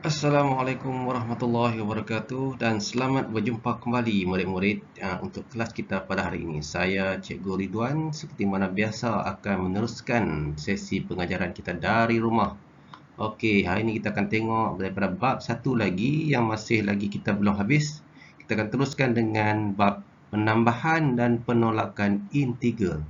Assalamualaikum warahmatullahi wabarakatuh dan selamat berjumpa kembali murid-murid untuk kelas kita pada hari ini. Saya Cikgu Ridwan seperti mana biasa akan meneruskan sesi pengajaran kita dari rumah. Okey, hari ini kita akan tengok daripada bab satu lagi yang masih lagi kita belum habis. Kita akan teruskan dengan bab penambahan dan penolakan integer.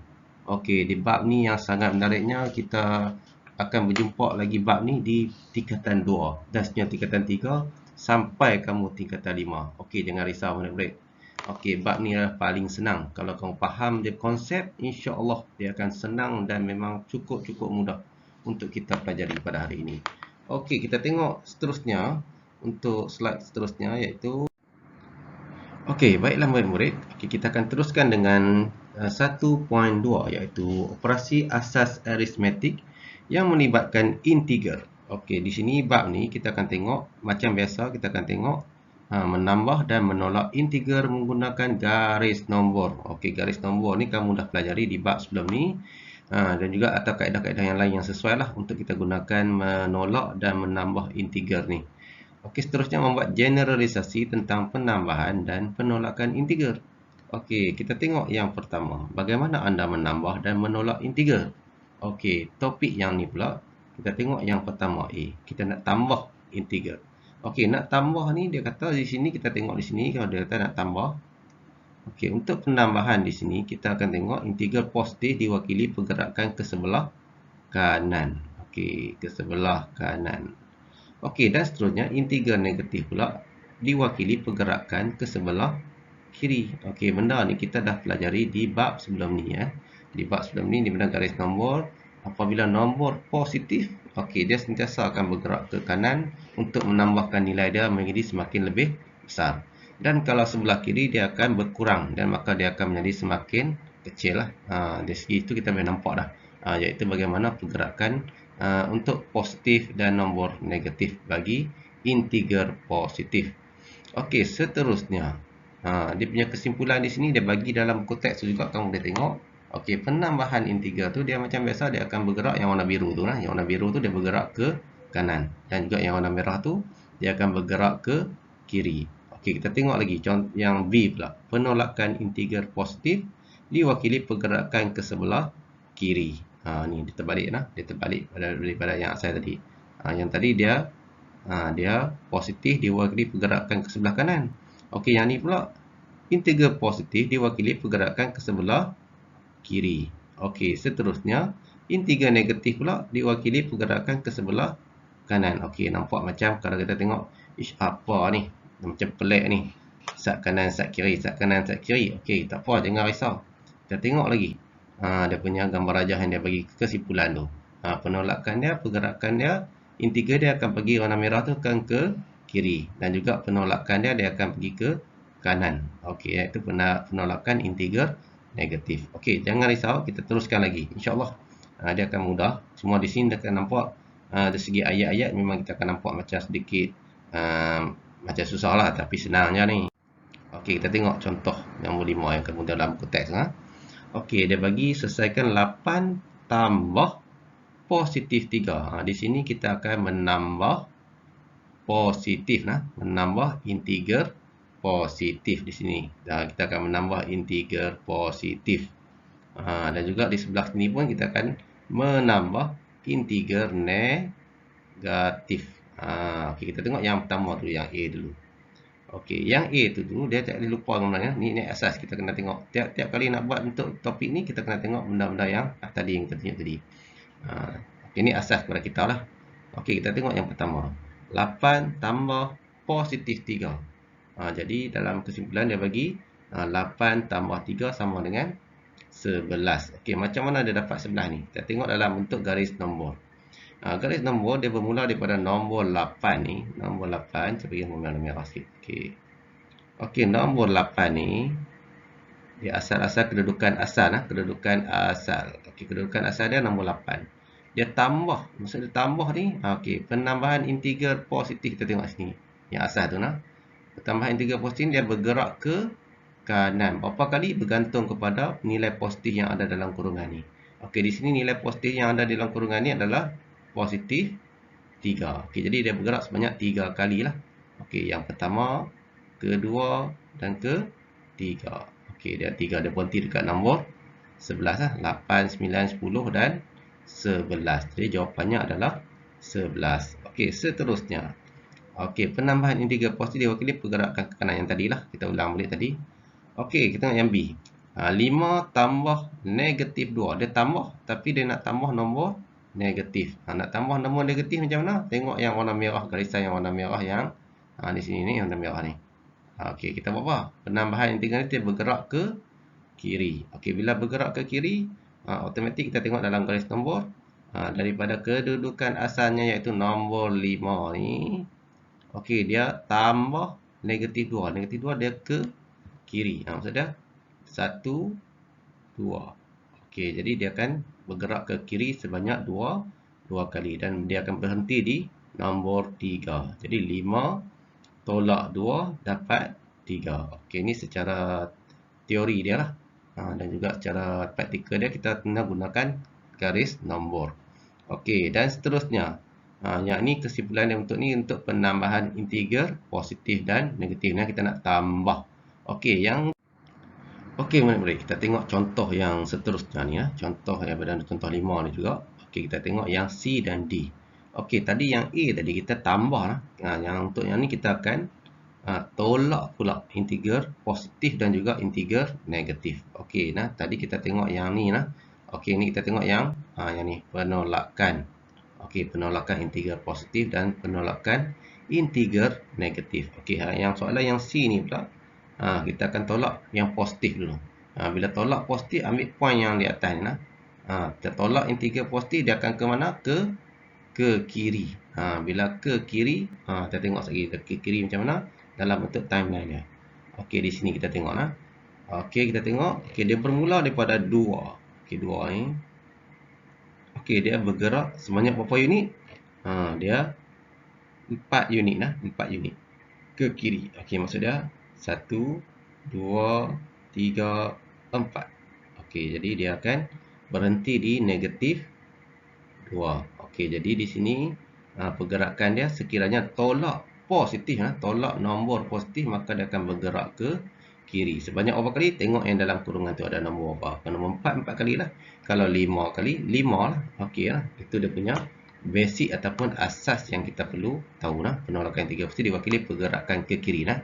Okey, di bab ni yang sangat menariknya kita akan berjumpa lagi bab ni di tingkatan 2 dan seterusnya tingkatan 3 sampai kamu tingkatan 5. Okey, jangan risau murid-murid. Okey, bab ni adalah paling senang. Kalau kamu faham dia konsep, insya-Allah dia akan senang dan memang cukup mudah untuk kita pelajari pada hari ini. Okey, kita tengok seterusnya untuk slide seterusnya iaitu okey, baiklah murid-murid. Okey, kita akan teruskan dengan 1.2 iaitu operasi asas aritmetik yang melibatkan integer. Okey, di sini bab ni kita akan tengok macam biasa kita akan tengok menambah dan menolak integer menggunakan garis nombor. Okey, garis nombor ni kamu dah pelajari di bab sebelum ni. Dan juga atau kaedah-kaedah yang lain yang sesuai lah untuk kita gunakan menolak dan menambah integer ni. Okey, seterusnya membuat generalisasi tentang penambahan dan penolakan integer. Okey, kita tengok yang pertama. Bagaimana anda menambah dan menolak integer? Okey, topik yang ni pula. Kita tengok yang pertama A. Kita nak tambah integer. Okey, nak tambah ni dia kata di sini kita tengok di sini kalau dia kata nak tambah. Okey, untuk penambahan di sini kita akan tengok integer positif diwakili pergerakan ke sebelah kanan. Okey, ke sebelah kanan. Okey, dan seterusnya integer negatif pula diwakili pergerakan ke sebelah kiri. Okey, benda ni kita dah pelajari di bab sebelum ni ya. Di bab sebelum ni di mana garis nombor apabila nombor positif, okey dia sentiasa akan bergerak ke kanan untuk menambahkan nilai dia menjadi semakin lebih besar. Dan kalau sebelah kiri dia akan berkurang dan maka dia akan menjadi semakin kecil lah. Dari segi itu kita boleh nampak dah. Iaitu bagaimana pergerakan untuk positif dan nombor negatif bagi integer positif. Okey, seterusnya. Dia punya kesimpulan di sini dia bagi dalam buku teks juga kamu boleh tengok. Okey, penambahan integer tu dia macam biasa dia akan bergerak yang warna biru tu lah. Yang warna biru tu dia bergerak ke kanan dan juga yang warna merah tu dia akan bergerak ke kiri. Okey, kita tengok lagi contoh yang B pula. Penolakan integer positif diwakili pergerakan ke sebelah kiri. Ni dia terbalik lah. Dia terbalik daripada yang asal tadi. Yang tadi dia positif diwakili pergerakan ke sebelah kanan. Okey, yang ni pula integer positif diwakili pergerakan ke sebelah kiri. Okey, seterusnya integer negatif pula diwakili pergerakan ke sebelah kanan. Okey, nampak macam kalau kita tengok apa ni? Macam pelik ni. Sat kanan, sat kiri, sat kanan, sat kiri. Okey, tak apa, jangan risau. Kita tengok lagi. Dia punya gambar rajah yang dia bagi kesimpulan tu. Penolakan dia, pergerakan dia, integer dia akan pergi warna merah tu akan ke kiri dan juga penolakan dia akan pergi ke kanan. Okey, iaitu penolakan integer negatif. Okey, jangan risau, kita teruskan lagi. InsyaAllah dia akan mudah. Semua di sini akan nampak dari segi ayat-ayat memang kita akan nampak macam sedikit macam susah lah, tapi senangnya ni. Okey, kita tengok contoh nombor 5 yang kemudian dalam buku teks. Okey, dia bagi selesaikan 8 tambah positif 3. Di sini kita akan menambah positif menambah integer positif di sini. Kita akan menambah integer positif. Dan juga di sebelah sini pun kita akan menambah integer negatif. Okey, kita tengok yang pertama tu, yang A dulu. Okey, yang A tu dia tak boleh lupa sebenarnya. Ni asas kita kena tengok. Tiap kali nak buat untuk topik ni kita kena tengok benda-benda yang tadi yang kita tunjuk tadi. Ini asas kepada kita lah. Okey, kita tengok yang pertama. 8 tambah positif 3. Jadi dalam kesimpulan dia bagi 8 tambah 3 sama dengan 11. Okey, macam mana dia dapat 11 ni? Kita tengok dalam bentuk garis nombor. Garis nombor dia bermula daripada nombor 8 ni. Nombor 8, saya bagi nombor merah sikit. Okey, nombor 8 ni dia asal-asal kedudukan asal. Kedudukan asal. Okey, kedudukan asal dia nombor 8. Dia tambah. Maksud dia tambah ni. Okey, penambahan integer positif kita tengok sini. Yang asal tu Penambahan integer positif dia bergerak ke kanan. Berapa kali bergantung kepada nilai positif yang ada dalam kurungan ni. Okey, di sini nilai positif yang ada dalam kurungan ni adalah positif 3. Okey, jadi dia bergerak sebanyak 3 kali lah. Okey, yang pertama, kedua dan ketiga. Okey, dia 3 dia berhenti dekat nombor 11 lah. 8, 9, 10 dan 11. Jadi jawapannya adalah 11. Okey, seterusnya. Okey, penambahan integer positif diwakili pergerakan ke kanan yang tadilah. Kita ulang balik tadi. Okey, kita tengok yang B. 5 tambah negatif 2. Dia tambah, tapi dia nak tambah nombor negatif. Nak tambah nombor negatif macam mana? Tengok yang warna merah, garisan yang warna merah yang di sini ni, warna merah ni. Okey, kita buat apa? Penambahan integer ni bergerak ke kiri. Okey, bila bergerak ke kiri, automatik kita tengok dalam garis nombor. Daripada kedudukan asalnya iaitu nombor 5 ni. Okey, dia tambah negatif 2. Negatif 2 dia ke kiri. Maksud dia 1, 2. Okey, jadi dia akan bergerak ke kiri sebanyak 2 kali dan dia akan berhenti di nombor 3. Jadi 5 tolak 2 dapat 3. Okey, ini secara teori dia lah. Dan juga secara praktikal dia kita kena gunakan garis nombor. Okey, dan seterusnya. Yang ni kesimpulan dia untuk ni untuk penambahan integer positif dan negatif. Ni kita nak tambah. Okey, Okey, murid-murid, kita tengok contoh yang seterusnya ni ya. Contoh daripada contoh 5 ni juga. Okey, kita tengok yang C dan D. Okey, tadi yang A tadi kita tambah lah. Yang untuk yang ni kita akan tolak pula integer positif dan juga integer negatif. Okey, tadi kita tengok yang ni lah. Okey, ni kita tengok yang ni penolakan. Okey, penolakan integer positif dan penolakan integer negatif. Okey, yang soalan yang C ni pula kita akan tolak yang positif dulu. Bila tolak positif, ambil poin yang di atas ni lah. Kita tolak integer positif, dia akan ke mana? Ke kiri. Bila ke kiri, kita tengok lagi ke kiri macam mana dalam bentuk timeline dia. Okey, di sini kita tengok lah. Okey, kita tengok. Okey, dia bermula daripada 2. Okey, 2 ni. Okey, dia bergerak sebanyak berapa unit? Dia 4 unit lah. 4 unit ke kiri. Okey, maksud dia 1, 2, 3, 4. Okey, jadi dia akan berhenti di negatif 2. Okey, jadi di sini pergerakan dia sekiranya tolak positif, tolak nombor positif, maka dia akan bergerak ke kiri. Sebanyak berapa kali? Tengok yang dalam kurungan tu ada nombor apa. Kalau nombor 4, 4 kali lah. Kalau 5 kali, 5 lah. Okey lah. Itu dia punya basic ataupun asas yang kita perlu tahu lah. Penolakan integer positif diwakili pergerakan ke kiri lah.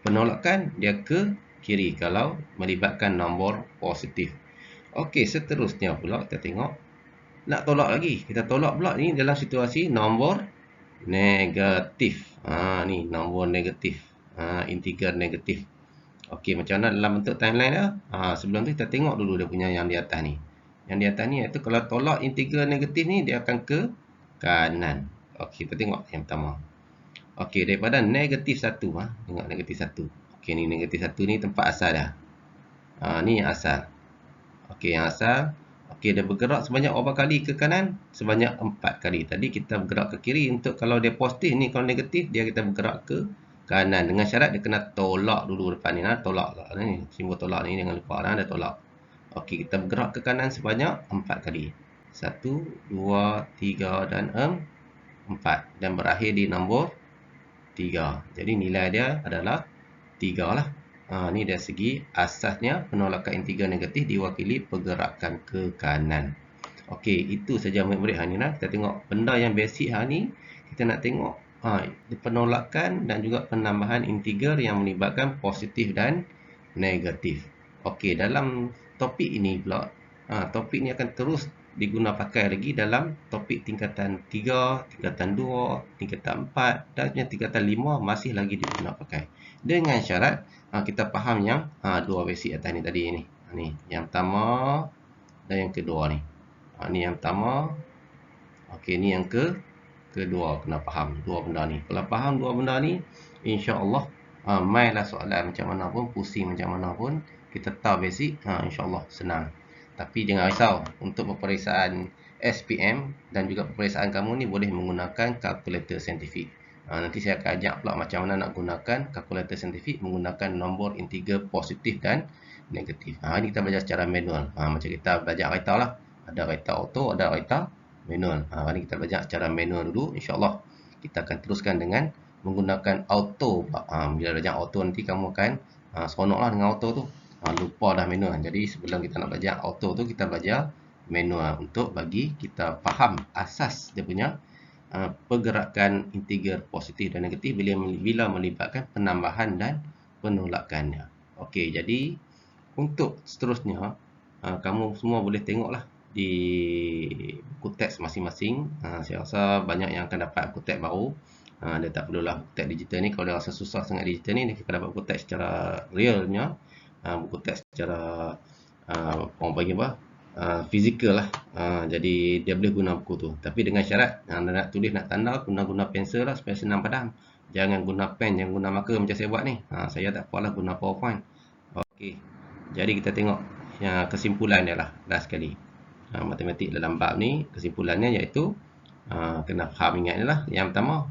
Penolakan dia ke kiri kalau melibatkan nombor positif. Okey, seterusnya pula kita tengok. Nak tolak lagi. Kita tolak pula ni dalam situasi nombor negatif. Ni nombor negatif. Integer negatif. Okey, macam mana dalam bentuk timeline dia? Sebelum tu kita tengok dulu dia punya yang di atas ni. Yang di atas ni iaitu kalau tolak integer negatif ni dia akan ke kanan. Okey, kita tengok yang pertama. Okey, daripada negatif 1. Tengok negatif 1. Okey, ni negatif 1 ni tempat asal dah. Ni yang asal. Okey, yang asal. Okey, dia bergerak sebanyak berapa kali ke kanan? Sebanyak 4 kali. Tadi kita bergerak ke kiri. Untuk kalau dia positif ni, kalau negatif, dia kita bergerak ke kanan. Dengan syarat dia kena tolak dulu depan ni. Tolak lah. Ni, simbol tolak ni jangan lupa. Dia tolak. Okey, kita bergerak ke kanan sebanyak 4 kali. 1, 2, 3 dan 4. Dan berakhir di nombor 3. Jadi nilai dia adalah 3 lah. Ni dari segi asasnya penolakan integer negatif diwakili pergerakan ke kanan. Okey, itu saja murid-murid hari ni lah. Kita tengok benda yang basic hari ni. Kita nak tengok penolakan dan juga penambahan integer yang melibatkan positif dan negatif. Okey, dalam topik ini pula, topik ni akan terus diguna pakai lagi dalam topik tingkatan 3, tingkatan 2, tingkatan 4 dan tingkatan 5 masih lagi diguna pakai. Dengan syarat kita faham yang dua basic atas ni tadi ni. Ni yang pertama dan yang kedua ni. Ni yang pertama. Okey, ni yang kedua, kena faham dua benda ni. Kalau faham dua benda ni, insya-Allah mainlah soalan macam mana pun, pusing macam mana pun, kita tahu basic, insya-Allah senang. Tapi jangan risau, untuk peperiksaan SPM dan juga peperiksaan kamu ni boleh menggunakan kalkulator saintifik. Nanti saya akan ajak pula macam mana nak gunakan kalkulator saintifik menggunakan nombor integer positif dan negatif. Ini kita belajar secara manual. Macam kita belajar raita lah. Ada raita auto, ada raita manual. Ini kita belajar cara manual dulu. InsyaAllah kita akan teruskan dengan menggunakan auto. Bila belajar auto nanti kamu akan seronok lah dengan auto tu. Lupa dah manual. Jadi sebelum kita nak belajar auto tu, kita belajar manual untuk bagi kita faham asas dia punya pergerakan integer positif dan negatif bila melibatkan penambahan dan penolakannya. Okey, jadi untuk seterusnya kamu semua boleh tengoklah di buku teks masing-masing. Saya rasa banyak yang akan dapat buku teks baru. Dia tak perlulah buku teks digital ni. Kalau dia rasa susah sangat digital ni, dia akan dapat buku teks secara realnya. Buku teks secara orang panggil apa? Fizikal lah. Jadi dia boleh guna buku tu. Tapi dengan syarat nak tulis, nak tanda, guna pensel lah supaya senang faham. Jangan guna pen, jangan guna marker macam saya buat ni. Saya tak apalah guna PowerPoint. Okey. Jadi kita tengok kesimpulan dia lah last sekali. Matematik dalam bab ni kesimpulannya iaitu kena faham, ingat ni lah. Yang pertama,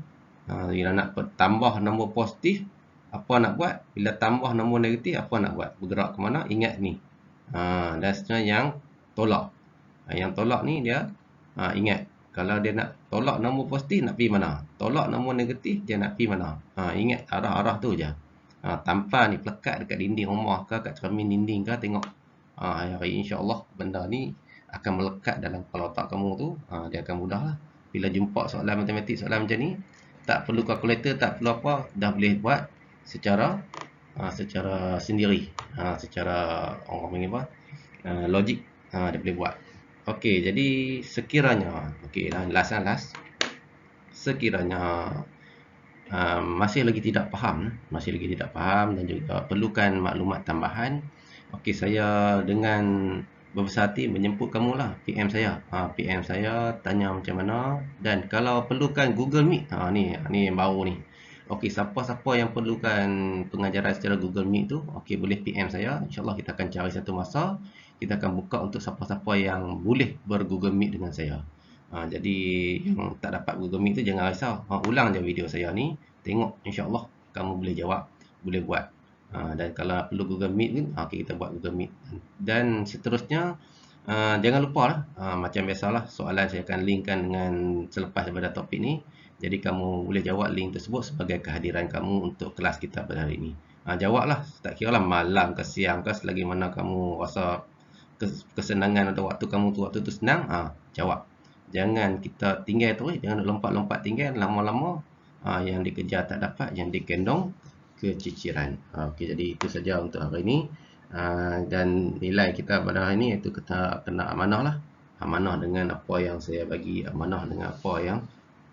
bila nak tambah nombor positif, apa nak buat? Bila tambah nombor negatif, apa nak buat? Bergerak ke mana? Ingat ni. Dan seterusnya yang tolak. Yang tolak ni dia ingat, kalau dia nak tolak nombor positif nak pergi mana? Tolak nombor negatif dia nak pergi mana? Ingat arah-arah tu je. Tanpa ni pelekat dekat dinding rumah ke, kat cermin dinding ke, tengok. Hari insya-Allah benda ni akan melekat dalam kepala otak kamu tu. Dia akan mudah lah. Bila jumpa soalan matematik, soalan macam ni, tak perlu kalkulator, tak perlu apa, dah boleh buat secara sendiri. Secara orang panggil apa? Logik. Dia boleh buat. Okey, jadi sekiranya, okey, last. Sekiranya masih lagi tidak faham dan juga perlukan maklumat tambahan, okey, saya dengan berbesar hati menjemput kamulah, PM saya. PM saya tanya macam mana, dan kalau perlukan Google Meet, ni yang baru ni. Okey, siapa-siapa yang perlukan pengajaran secara Google Meet tu, okey, boleh PM saya. InsyaAllah kita akan cari satu masa, kita akan buka untuk siapa-siapa yang boleh ber-Google Meet dengan saya. Jadi yang tak dapat Google Meet tu jangan risau. Ulang je video saya ni, tengok, insyaAllah kamu boleh jawab, boleh buat. Dan kalau perlu Google Meet pun, okay, kita buat Google Meet. Dan seterusnya, jangan lupa lah, macam biasalah, soalan saya akan linkkan dengan selepas daripada topik ni. Jadi kamu boleh jawab link tersebut sebagai kehadiran kamu untuk kelas kita pada hari ini. Jawablah, tak kira lah malam ke siang ke, selagi mana kamu rasa kesenangan atau waktu kamu tu, waktu tu senang, jawab. Jangan kita tinggal terus, jangan lompat-lompat tinggal lama-lama. Yang dikejar tak dapat, yang dikendong keciciran. Okey, jadi itu saja untuk hari ini. Dan nilai kita pada hari ini iaitu kita kena amanah lah. Amanah dengan apa yang saya bagi, amanah dengan apa yang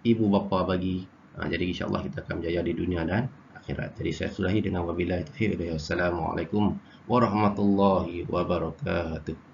ibu bapa bagi. Jadi insya-Allah kita akan berjaya di dunia dan akhirat. Jadi saya sudahi dengan wabillahi taufiq. Wassalamualaikum warahmatullahi wabarakatuh.